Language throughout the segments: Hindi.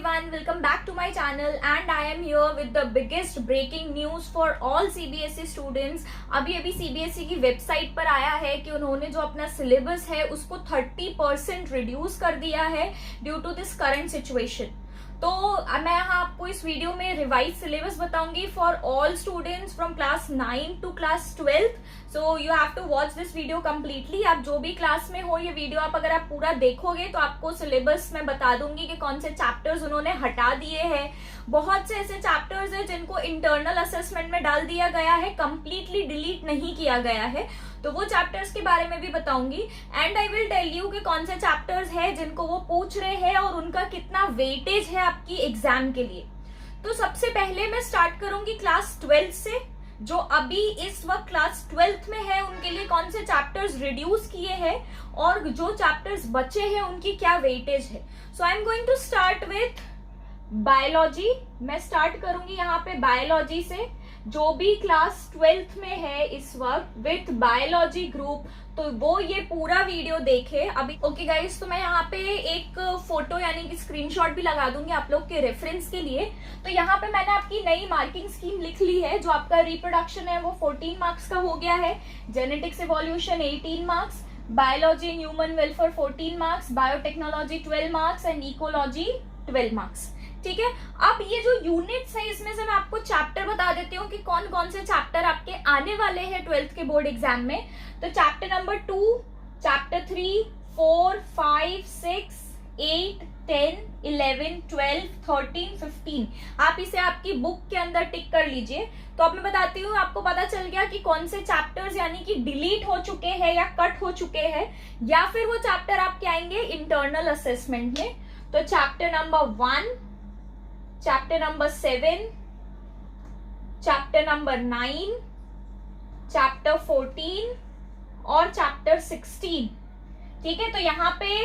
everyone, welcome back to my channel and I am here with the biggest breaking news for all CBSE students। अभी CBSE की वेबसाइट पर आया है कि उन्होंने जो अपना सिलेबस है उसको 30% रिड्यूस कर दिया है due to this current situation. तो मैं यहाँ आपको इस वीडियो में रिवाइज सिलेबस बताऊंगी for all students from class 9 to class 12। So you have to watch this video completely. आप जो भी क्लास में हो ये वीडियो अगर आप पूरा देखोगे तो आपको सिलेबस में बता दूंगी कि कौन से चैप्टर्स उन्होंने हटा दिए हैं। बहुत से ऐसे चैप्टर्स हैं जिनको इंटरनल असेसमेंट में डाल दिया गया है, कंप्लीटली डिलीट नहीं किया गया है, तो वो चैप्टर्स के बारे में भी बताऊंगी। And I will tell you कि कौन से चैप्टर्स है जिनको वो पूछ रहे हैं और उनका कितना वेटेज है आपकी एग्जाम के लिए। तो सबसे पहले मैं स्टार्ट करूंगी क्लास 12 से। जो अभी इस वक्त क्लास 12th में है उनके लिए कौन से चैप्टर्स रिड्यूस किए हैं और जो चैप्टर्स बचे हैं उनकी क्या वेटेज है। So I am going to start with biology. मैं स्टार्ट करूंगी यहाँ पे बायोलॉजी से। जो भी क्लास 12th में है इस वक्त विथ बायोलॉजी ग्रुप तो वो ये पूरा वीडियो देखे अभी। ओके गाइस, तो मैं यहाँ पे एक फोटो यानी कि स्क्रीनशॉट भी लगा दूंगी आप लोग के रेफरेंस के लिए। तो यहाँ पे मैंने आपकी नई मार्किंग स्कीम लिख ली है। जो आपका रिप्रोडक्शन है वो 14 मार्क्स का हो गया है, genetics evolution 18 marks, biology and human welfare 14 marks, biotechnology 12 marks and ecology 12 marks. ठीक है, अब ये जो यूनिट्स है इसमें से मैं आपको चैप्टर बता देती हूँ कि कौन कौन से चैप्टर आपके आने वाले हैं 12th के बोर्ड एग्जाम में। तो चैप्टर नंबर 2, चैप्टर 3, 4, 5, 6, 8, 10, 11, 12, 13, 15 आप इसे आपकी बुक के अंदर टिक कर लीजिए। तो अब मैं बताती हूँ, आपको पता चल गया कि कौन से चैप्टर्स यानी कि डिलीट हो चुके हैं या कट हो चुके हैं या फिर वो चैप्टर आपके आएंगे इंटरनल असेसमेंट में। तो chapter number 1, chapter number 7, chapter number 9, chapter 14 और चैप्टर 16। ठीक है, तो यहाँ पे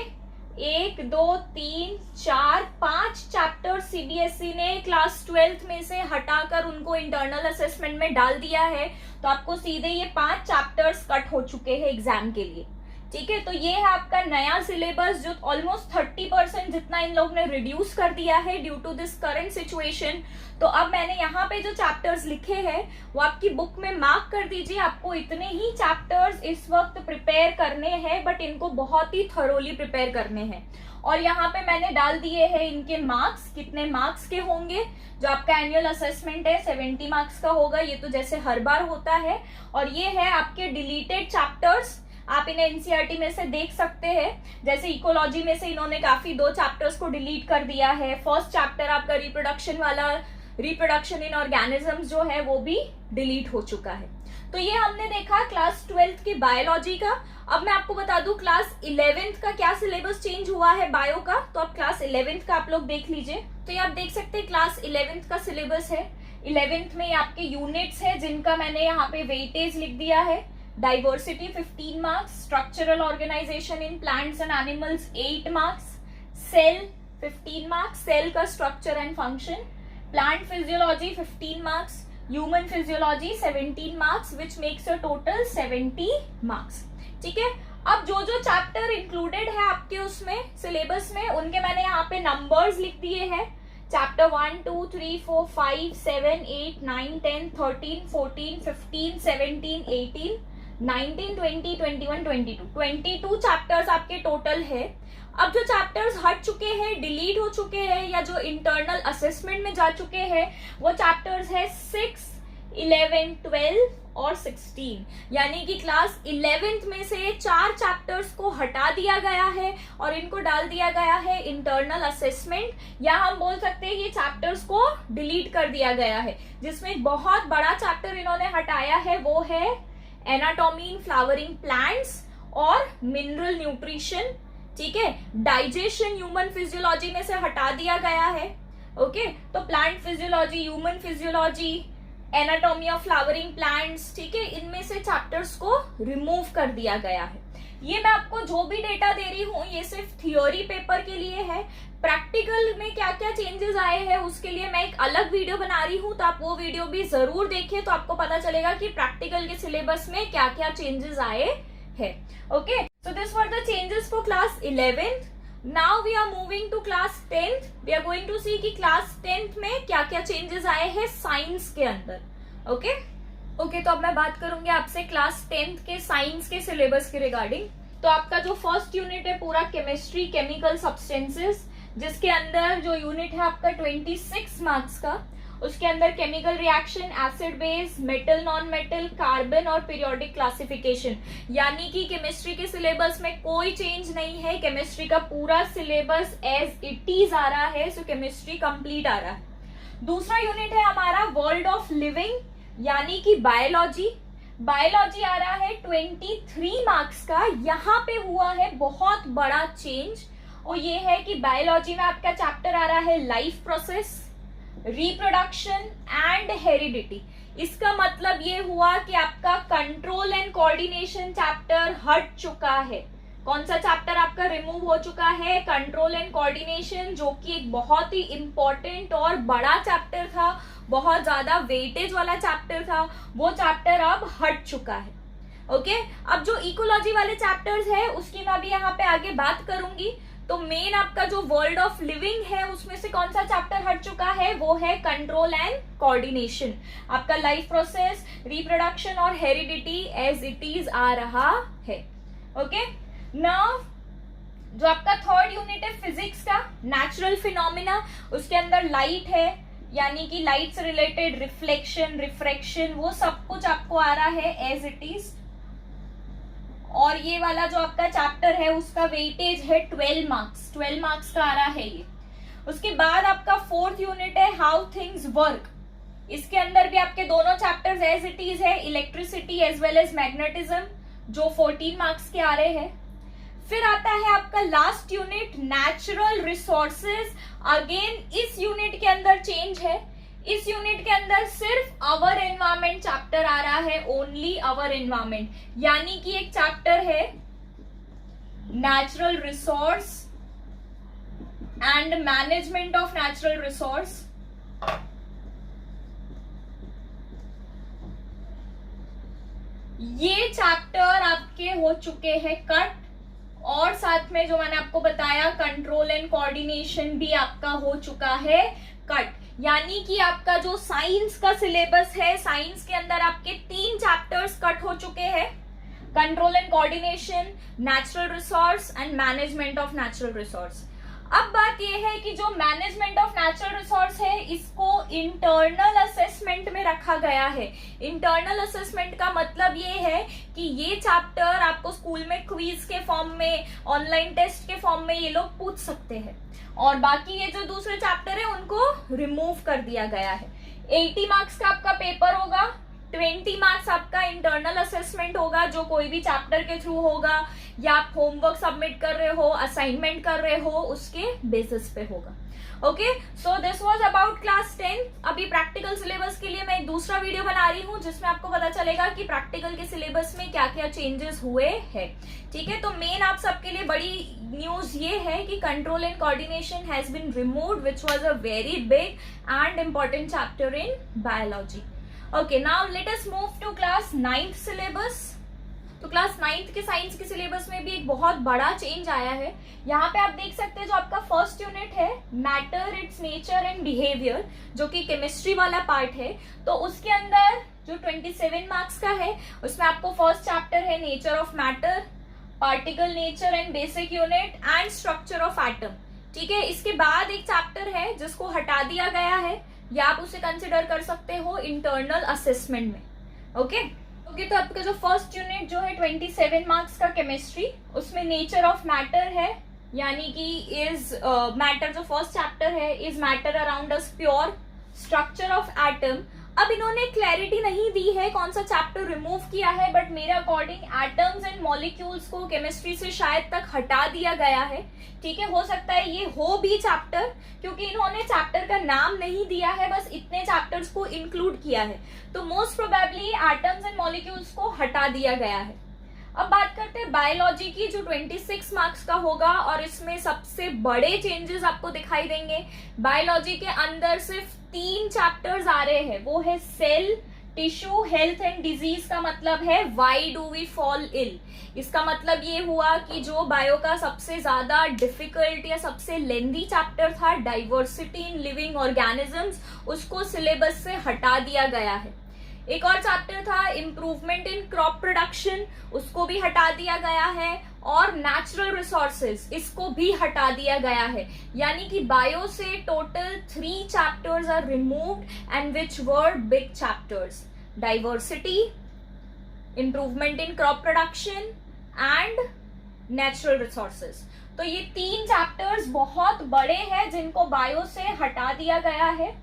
1, 2, 3, 4, 5 चैप्टर सीबीएसई ने क्लास 12th में से हटाकर उनको इंटरनल असेसमेंट में डाल दिया है। तो आपको सीधे ये 5 चैप्टर्स कट हो चुके हैं एग्जाम के लिए। ठीक है, तो ये है आपका नया सिलेबस जो ऑलमोस्ट 30% जितना इन लोग ने रिड्यूस कर दिया है due to this current situation. तो अब मैंने यहाँ पे जो चैप्टर्स लिखे हैं वो आपकी बुक में मार्क कर दीजिए। आपको इतने ही चैप्टर्स इस वक्त प्रिपेयर करने हैं, बट इनको बहुत ही थरोली प्रिपेयर करने हैं। और यहाँ पे मैंने डाल दिए हैं इनके मार्क्स, कितने मार्क्स के होंगे। जो आपका एनुअल असेसमेंट है 70 मार्क्स का होगा, ये तो जैसे हर बार होता है। और ये है आपके डिलीटेड चैप्टर्स, आप इन्हें एनसीईआरटी में से देख सकते हैं। जैसे इकोलॉजी में से इन्होंने काफी 2 चैप्टर्स को डिलीट कर दिया है। फर्स्ट चैप्टर आपका रिप्रोडक्शन वाला, रिप्रोडक्शन इन ऑर्गेनिजम्स जो है वो भी डिलीट हो चुका है। तो ये हमने देखा क्लास 12th की बायोलॉजी का। अब मैं आपको बता दूं क्लास 11th का क्या सिलेबस चेंज हुआ है बायो का। तो अब क्लास 11th का आप लोग देख लीजिए। तो ये आप देख सकते हैं क्लास 11th का सिलेबस है। 11th में आपके यूनिट्स है जिनका मैंने यहाँ पे वेटेज लिख दिया है। Diversity 15 marks, structural organisation in plants and animals 8 marks, cell 15 marks, cell का structure and function, plant physiology 15 marks, human physiology 17 marks which makes a total 70 marks. ठीक है, अब जो जो चैप्टर इंक्लूडेड है आपके उसमें सिलेबस में उनके मैंने यहाँ पे नंबर्स लिख दिए हैं। चैप्टर 1, 2, 3, 4, 5, 7, 8, 9, 10, 13, 14, 15, 17, 18, 19, 20, 21, 22 चैप्टर्स आपके टोटल है। अब जो चैप्टर्स हट चुके हैं, डिलीट हो चुके हैं या जो इंटरनल असेसमेंट में जा चुके हैं वो चैप्टर्स है 6, 11, 12 और 16। यानी कि क्लास 11th में से 4 चैप्टर्स को हटा दिया गया है और इनको डाल दिया गया है इंटरनल असेसमेंट, या हम बोल सकते हैं ये चैप्टर्स को डिलीट कर दिया गया है। जिसमें एक बहुत बड़ा चैप्टर इन्होंने हटाया है वो है एनाटॉमी इन फ्लावरिंग प्लांट्स और मिनरल न्यूट्रिशन। ठीक है, डाइजेशन ह्यूमन फिजियोलॉजी में से हटा दिया गया है। ओके, तो plant physiology, human physiology, anatomy of flowering plants, ठीक है, इनमें से चैप्टर्स को रिमूव कर दिया गया है। ये मैं आपको जो भी डेटा दे रही हूँ ये सिर्फ थियोरी पेपर के लिए है। प्रैक्टिकल में क्या क्या चेंजेस आए हैं उसके लिए मैं एक अलग वीडियो बना रही हूँ, तो आप वो वीडियो भी जरूर देखिए, तो आपको पता चलेगा कि प्रैक्टिकल के सिलेबस में क्या क्या चेंजेस आए हैं। Okay, so this were the changes for class 11th। Now we are moving to class 10th। We are going to see कि क्लास 10th में क्या क्या चेंजेस आए हैं साइंस के अंदर। ओके, तो अब मैं बात करूंगी आपसे क्लास 10th के साइंस के सिलेबस के रिगार्डिंग। तो आपका जो फर्स्ट यूनिट है पूरा केमिस्ट्री केमिकल सब्सटेंसेस, जिसके अंदर जो यूनिट है आपका 26 मार्क्स का, उसके अंदर chemical reaction, acid base, metal non metal, carbon और पीरियोडिक क्लासिफिकेशन। यानी कि केमिस्ट्री के सिलेबस में कोई चेंज नहीं है, केमिस्ट्री का पूरा सिलेबस एज इट इज आ रहा है। सो केमिस्ट्री कंप्लीट आ रहा है। दूसरा यूनिट है हमारा वर्ल्ड ऑफ लिविंग, यानी कि बायोलॉजी। बायोलॉजी आ रहा है 23 मार्क्स का। यहाँ पे हुआ है बहुत बड़ा चेंज, और ये है कि बायोलॉजी में आपका चैप्टर आ रहा है life process, reproduction and heredity. इसका मतलब ये हुआ कि आपका कंट्रोल एंड कोऑर्डिनेशन चैप्टर हट चुका है। कौन सा चैप्टर आपका रिमूव हो चुका है? कंट्रोल एंड कोऑर्डिनेशन, जो कि एक बहुत ही इंपॉर्टेंट और बड़ा चैप्टर था, बहुत ज्यादा वेटेज वाला चैप्टर था, वो चैप्टर अब हट चुका है। ओके, अब जो इकोलॉजी वाले चैप्टर्स है उसकी मैं अभी यहाँ पे आगे बात करूंगी। तो मेन आपका जो वर्ल्ड ऑफ लिविंग है उसमें से कौन सा चैप्टर हट चुका है? वो है कंट्रोल एंड कोऑर्डिनेशन। आपका लाइफ प्रोसेस, रिप्रोडक्शन और हेरिडिटी एज इट इज आ रहा है। ओके, नाउ जो आपका थर्ड यूनिट है फिजिक्स का, नेचुरल फिनोमिना, उसके अंदर लाइट है, यानी कि लाइट से रिलेटेड रिफ्लेक्शन, रिफ्रैक्शन, वो सब कुछ आपको आ रहा है एज इट इज। और ये वाला जो आपका चैप्टर है उसका वेटेज है 12 मार्क्स का आ रहा है ये। उसके बाद आपका फोर्थ यूनिट है हाउ थिंग्स वर्क। इसके अंदर भी आपके दोनों चैप्टर्स एज इट इज है, electricity as well as magnetism, जो 14 मार्क्स के आ रहे हैं। फिर आता है आपका last unit natural resources. Again इस यूनिट के अंदर चेंज है। इस यूनिट के अंदर सिर्फ आवर एनवायरमेंट चैप्टर आ रहा है, ओनली आवर एनवायरमेंट। यानी कि एक चैप्टर है natural resource and management of natural resource. ये चैप्टर आपके हो चुके हैं कट, और साथ में जो मैंने आपको बताया कंट्रोल एंड कोऑर्डिनेशन भी आपका हो चुका है कट। यानी कि आपका जो साइंस का सिलेबस है, साइंस के अंदर आपके 3 चैप्टर्स कट हो चुके हैं, control and coordination, natural resource and management of natural resource. अब बात यह है कि जो मैनेजमेंट ऑफ नेचुरल रिसोर्स है इसको इंटरनल असेसमेंट में रखा गया है। इंटरनल असेसमेंट का मतलब ये है कि ये चैप्टर आपको स्कूल में क्विज के फॉर्म में, ऑनलाइन टेस्ट के फॉर्म में ये लोग पूछ सकते हैं, और बाकी ये जो दूसरे चैप्टर है उनको रिमूव कर दिया गया है। 80 मार्क्स का आपका पेपर होगा, 20 मार्क्स आपका इंटरनल असेसमेंट होगा, जो कोई भी चैप्टर के थ्रू होगा, या आप होमवर्क सबमिट कर रहे हो, असाइनमेंट कर रहे हो, उसके बेसिस पे होगा। Okay, so this was about class 10। अभी प्रैक्टिकल सिलेबस के लिए मैं एक दूसरा वीडियो बना रही हूँ जिसमें आपको पता चलेगा कि प्रैक्टिकल के सिलेबस में क्या क्या चेंजेस हुए हैं। ठीक है, तो मेन आप सबके लिए बड़ी न्यूज ये है कि control and coordination has been removed, which was a very big and important chapter in biology. Okay, now let us move to class 9th syllabus. तो क्लास 9th के साइंस के सिलेबस में भी एक बहुत बड़ा चेंज आया है। यहाँ पे आप देख सकते हैं जो आपका फर्स्ट यूनिट है matter, it's nature and behaviour, जो कि केमिस्ट्री वाला पार्ट है, तो उसके अंदर जो 27 मार्क्स का है उसमें आपको फर्स्ट चैप्टर है nature of matter, particle nature and basic unit and structure of atom. ठीक है, इसके बाद एक चैप्टर है जिसको हटा दिया गया है, या आप उसे कंसिडर कर सकते हो इंटरनल असेसमेंट में। ओके, तो आपका जो फर्स्ट यूनिट जो है 27 मार्क्स का केमिस्ट्री, उसमें नेचर ऑफ मैटर है, यानी कि इज मैटर, जो फर्स्ट चैप्टर है is matter around us pure, structure of atom. अब इन्होंने क्लैरिटी नहीं दी है कौन सा चैप्टर रिमूव किया है, बट मेरे अकॉर्डिंग एटम्स एंड मॉलिक्यूल्स को केमिस्ट्री से शायद तक हटा दिया गया है। ठीक है, हो सकता है ये हो भी चैप्टर, क्योंकि इन्होंने चैप्टर का नाम नहीं दिया है, बस इतने चैप्टर्स को इंक्लूड किया है, तो most probably atoms and molecules को हटा दिया गया है। अब बात करते हैं बायोलॉजी की, जो 26 मार्क्स का होगा, और इसमें सबसे बड़े चेंजेस आपको दिखाई देंगे। बायोलॉजी के अंदर सिर्फ 3 चैप्टर्स आ रहे हैं, वो है cell, tissue health and disease का मतलब है why do we fall ill. इसका मतलब ये हुआ कि जो बायो का सबसे ज्यादा डिफिकल्ट या सबसे लेंदी चैप्टर था, डाइवर्सिटी इन लिविंग ऑर्गेनिजम्स, उसको सिलेबस से हटा दिया गया है। एक और चैप्टर था इम्प्रूवमेंट इन क्रॉप प्रोडक्शन, उसको भी हटा दिया गया है, और नेचुरल रिसोर्सेज, इसको भी हटा दिया गया है। यानी कि बायो से total 3 chapters are removed and which were big chapters, diversity, improvement in crop production and natural resources. तो ये 3 चैप्टर्स बहुत बड़े हैं जिनको बायो से हटा दिया गया है।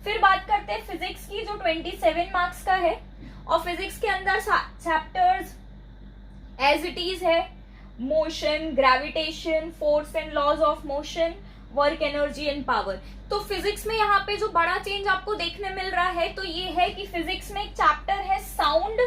फिर बात करते हैं फिजिक्स की, जो 27 मार्क्स का है, और फिजिक्स के अंदर चैप्टर्स एज इट इज है motion, gravitation, force and laws of motion, work, energy and power. तो फिजिक्स में यहाँ पे जो बड़ा चेंज आपको देखने मिल रहा है तो ये है कि फिजिक्स में एक चैप्टर है साउंड,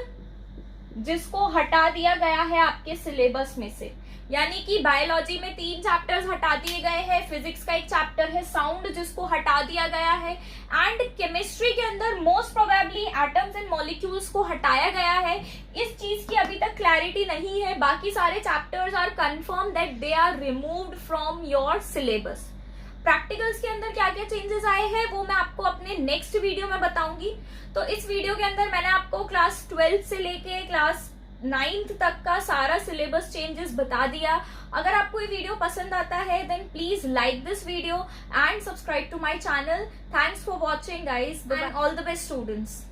जिसको हटा दिया गया है आपके सिलेबस में से। यानी कि बायोलॉजी में 3 चैप्टर्स हटा दिए गए हैं, फिजिक्स का एक चैप्टर है साउंड जिसको हटा दिया गया है, एंड केमिस्ट्री के अंदर most probably atoms and molecules को हटाया गया है। इस चीज की अभी तक क्लैरिटी नहीं है, बाकी सारे chapters are confirm that they are removed from your syllabus. Practicals के अंदर क्या क्या चेंजेस आए हैं वो मैं आपको अपने नेक्स्ट वीडियो में बताऊंगी। तो इस वीडियो के अंदर मैंने आपको क्लास 12 से लेके क्लास 9th तक का सारा सिलेबस चेंजेस बता दिया। अगर आपको ये वीडियो पसंद आता है then please like this video and subscribe to my channel. Thanks for watching guys and all the best students.